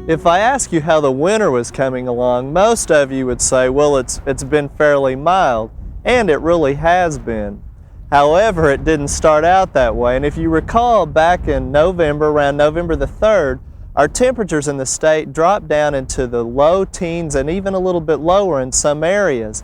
If I ask you how the winter was coming along, most of you would say, well, it's been fairly mild, and it really has been. However, it didn't start out that way, and if you recall, back in November, around November the 3rd, our temperatures in the state dropped down into the low teens and even a little bit lower in some areas.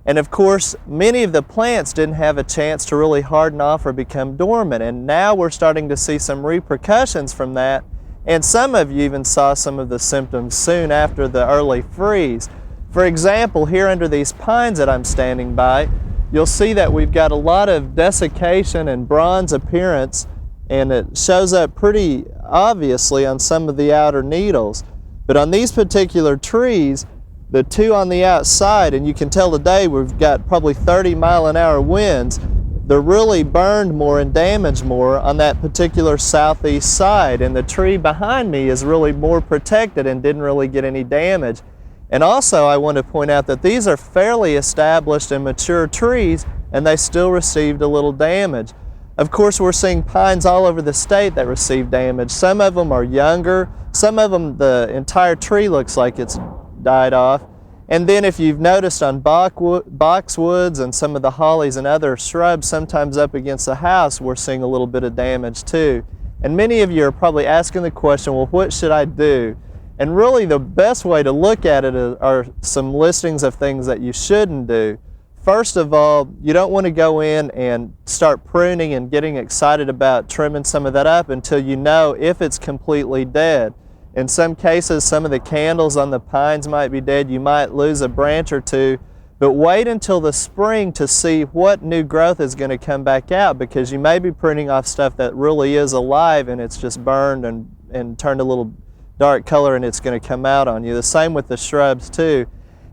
And of course, many of the plants didn't have a chance to really harden off or become dormant, and now we're starting to see some repercussions from that. And some of you even saw some of the symptoms soon after the early freeze. For example, here under these pines that I'm standing by, you'll see that we've got a lot of desiccation and bronze appearance, and it shows up pretty obviously on some of the outer needles. But on these particular trees, the two on the outside, and you can tell today we've got probably 30-mile-an-hour winds, they're really burned more and damaged more on that particular southeast side, and the tree behind me is really more protected and didn't really get any damage. And also I want to point out that these are fairly established and mature trees, and they still received a little damage. Of course, we're seeing pines all over the state that received damage. Some of them are younger, some of them the entire tree looks like it's died off. And then if you've noticed on boxwoods and some of the hollies and other shrubs sometimes up against the house, we're seeing a little bit of damage too. And many of you are probably asking the question, well, what should I do? And really the best way to look at it are some listings of things that you shouldn't do. First of all, you don't want to go in and start pruning and getting excited about trimming some of that up until you know if it's completely dead. In some cases, some of the candles on the pines might be dead. You might lose a branch or two, but wait until the spring to see what new growth is going to come back out, because you may be pruning off stuff that really is alive and it's just burned and turned a little dark color, and it's going to come out on you. The same with the shrubs too.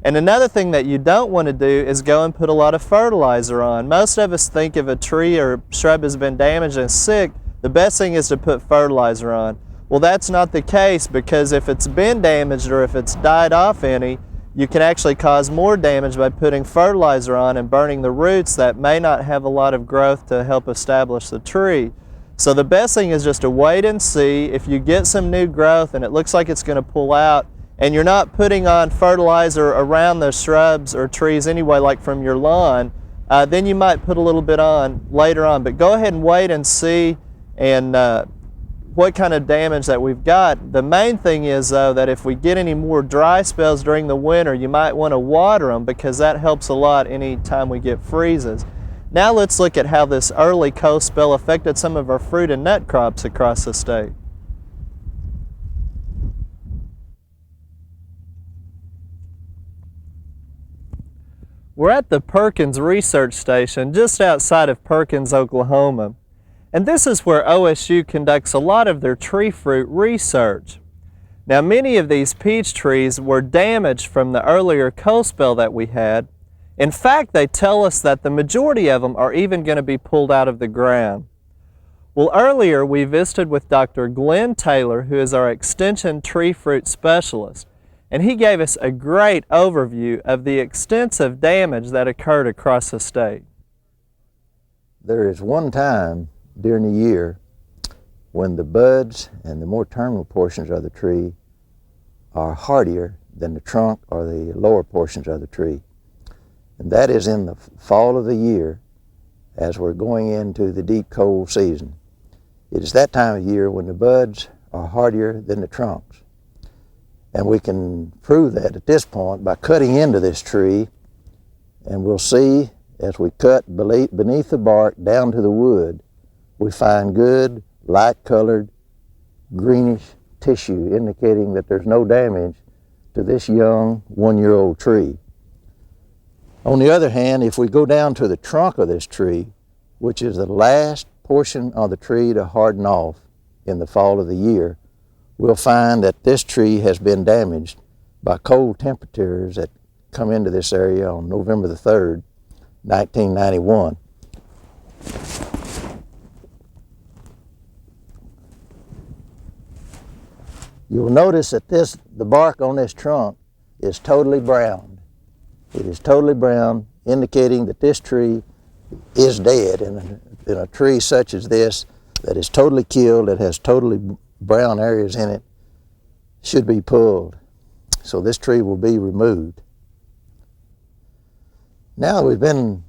And another thing that you don't want to do is go and put a lot of fertilizer on. Most of us think if a tree or shrub has been damaged and sick, the best thing is to put fertilizer on. Well, that's not the case, because if it's been damaged or if it's died off any, you can actually cause more damage by putting fertilizer on and burning the roots that may not have a lot of growth to help establish the tree. So the best thing is just to wait and see. If you get some new growth and it looks like it's going to pull out, and you're not putting on fertilizer around the shrubs or trees anyway, like from your lawn, then you might put a little bit on later on. But go ahead and wait and see and what kind of damage that we've got. The main thing is though that if we get any more dry spells during the winter, you might want to water them, because that helps a lot any time we get freezes. Now let's look at how this early cold spell affected some of our fruit and nut crops across the state. We're at the Perkins Research Station just outside of Perkins, Oklahoma. And this is where OSU conducts a lot of their tree fruit research. Now, many of these peach trees were damaged from the earlier cold spell that we had. In fact, they tell us that the majority of them are even going to be pulled out of the ground. Well, earlier we visited with Dr. Glenn Taylor, who is our extension tree fruit specialist, and he gave us a great overview of the extensive damage that occurred across the state. There is one time during the year when the buds and the more terminal portions of the tree are hardier than the trunk or the lower portions of the tree. And that is in the fall of the year, as we're going into the deep cold season. It is that time of year when the buds are hardier than the trunks. And we can prove that at this point by cutting into this tree, and we'll see as we cut beneath the bark down to the wood, we find good, light-colored, greenish tissue, indicating that there's no damage to this young one-year-old tree. On the other hand, if we go down to the trunk of this tree, which is the last portion of the tree to harden off in the fall of the year, we'll find that this tree has been damaged by cold temperatures that come into this area on November the 3rd, 1991. You'll notice that the bark on this trunk is totally brown. It is totally brown, indicating that this tree is dead. And in a tree such as this that is totally killed, that has totally brown areas in it, should be pulled. So this tree will be removed. Now we've been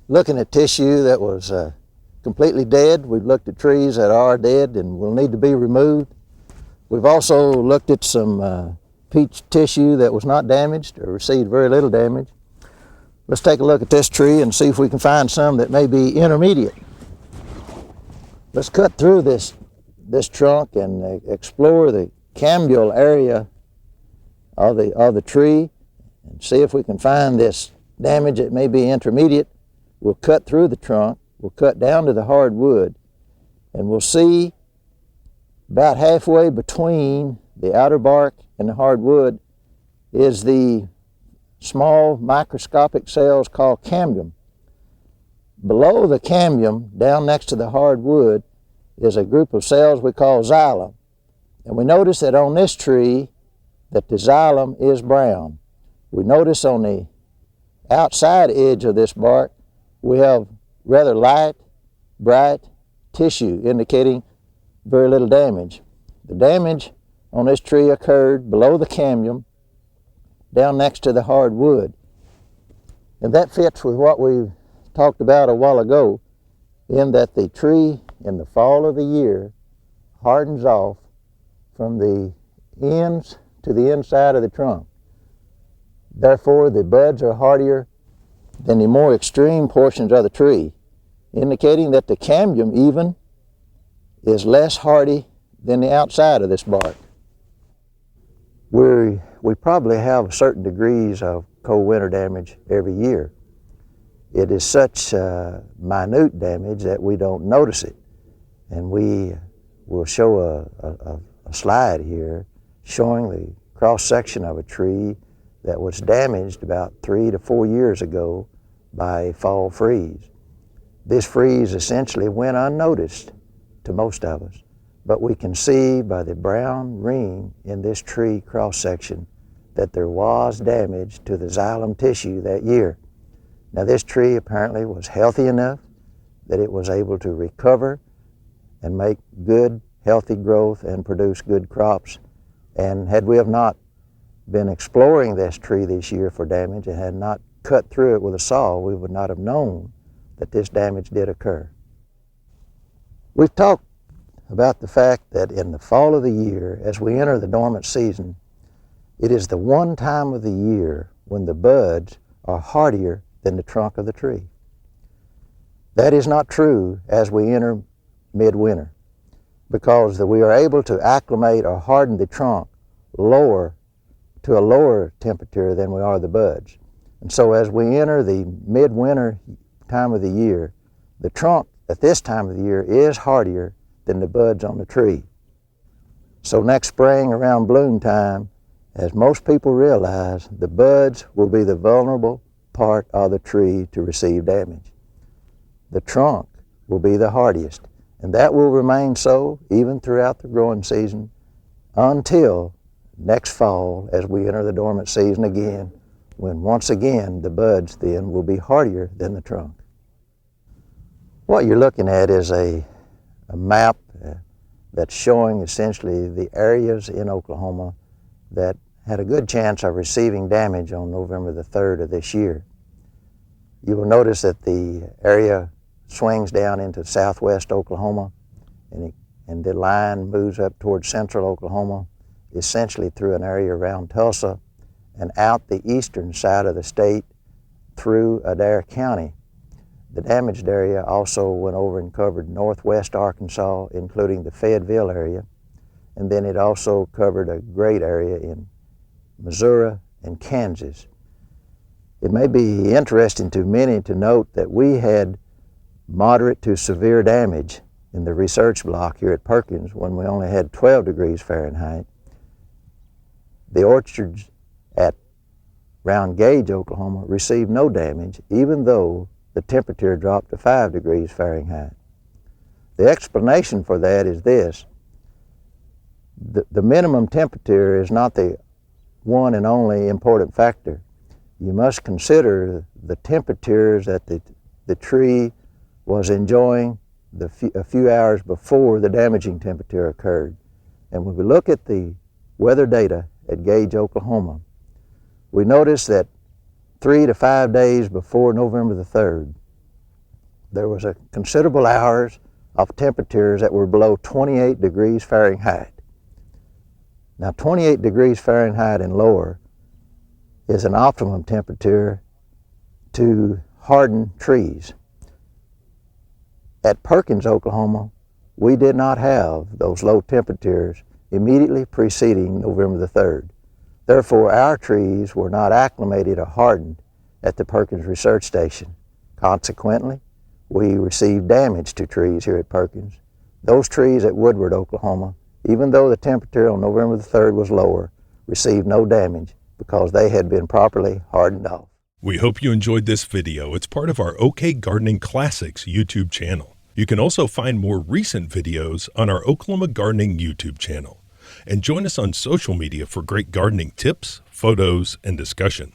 looking at tissue that was completely dead. We've looked at trees that are dead and will need to be removed. We've also looked at some peach tissue that was not damaged or received very little damage. Let's take a look at this tree and see if we can find some that may be intermediate. Let's cut through this trunk and explore the cambial area of the tree and see if we can find this damage that may be intermediate. We'll cut through the trunk, we'll cut down to the hard wood, and we'll see about halfway between the outer bark and the hard wood is the small microscopic cells called cambium. Below the cambium, down next to the hard wood, is a group of cells we call xylem. And we notice that on this tree that the xylem is brown. We notice on the outside edge of this bark we have rather light, bright tissue indicating very little damage. The damage on this tree occurred below the cambium, down next to the hard wood. And that fits with what we talked about a while ago, in that the tree in the fall of the year hardens off from the ends to the inside of the trunk. Therefore, the buds are hardier than the more extreme portions of the tree, indicating that the cambium even is less hardy than the outside of this bark. We probably have certain degrees of cold winter damage every year. It is such minute damage that we don't notice it. And we will show a slide here showing the cross-section of a tree that was damaged about 3 to 4 years ago by a fall freeze. This freeze essentially went unnoticed to most of us, but we can see by the brown ring in this tree cross-section that there was damage to the xylem tissue that year. Now this tree apparently was healthy enough that it was able to recover and make good, healthy growth and produce good crops. And had we have not been exploring this tree this year for damage and had not cut through it with a saw, we would not have known that this damage did occur. We've talked about the fact that in the fall of the year, as we enter the dormant season, it is the one time of the year when the buds are hardier than the trunk of the tree. That is not true as we enter midwinter, because we are able to acclimate or harden the trunk to a lower temperature than we are the buds. And so as we enter the midwinter time of the year, the trunk at this time of the year is hardier than the buds on the tree. So next spring around bloom time, as most people realize, the buds will be the vulnerable part of the tree to receive damage. The trunk will be the hardiest, and that will remain so even throughout the growing season until next fall as we enter the dormant season again, when once again the buds then will be hardier than the trunk. What you're looking at is a map that's showing essentially the areas in Oklahoma that had a good chance of receiving damage on November the 3rd of this year. You will notice that the area swings down into southwest Oklahoma, and the line moves up towards central Oklahoma, essentially through an area around Tulsa and out the eastern side of the state through Adair County. The damaged area also went over and covered northwest Arkansas, including the Fayetteville area, and then it also covered a great area in Missouri and Kansas. It may be interesting to many to note that we had moderate to severe damage in the research block here at Perkins when we only had 12 degrees Fahrenheit. The orchards at Round Gauge, Oklahoma received no damage, even though the temperature dropped to 5 degrees Fahrenheit. The explanation for that is this: the minimum temperature is not the one and only important factor. You must consider the temperatures that the tree was enjoying a few hours before the damaging temperature occurred. And when we look at the weather data at Gage, Oklahoma, we noticed that 3 to 5 days before November the 3rd, there was a considerable hours of temperatures that were below 28 degrees Fahrenheit. Now 28 degrees Fahrenheit and lower is an optimum temperature to harden trees. At Perkins, Oklahoma, we did not have those low temperatures immediately preceding November the 3rd. Therefore, our trees were not acclimated or hardened at the Perkins Research Station. Consequently, we received damage to trees here at Perkins. Those trees at Woodward, Oklahoma, even though the temperature on November the 3rd was lower, received no damage because they had been properly hardened off. We hope you enjoyed this video. It's part of our OK Gardening Classics YouTube channel. You can also find more recent videos on our Oklahoma Gardening YouTube channel. And join us on social media for great gardening tips, photos, and discussion.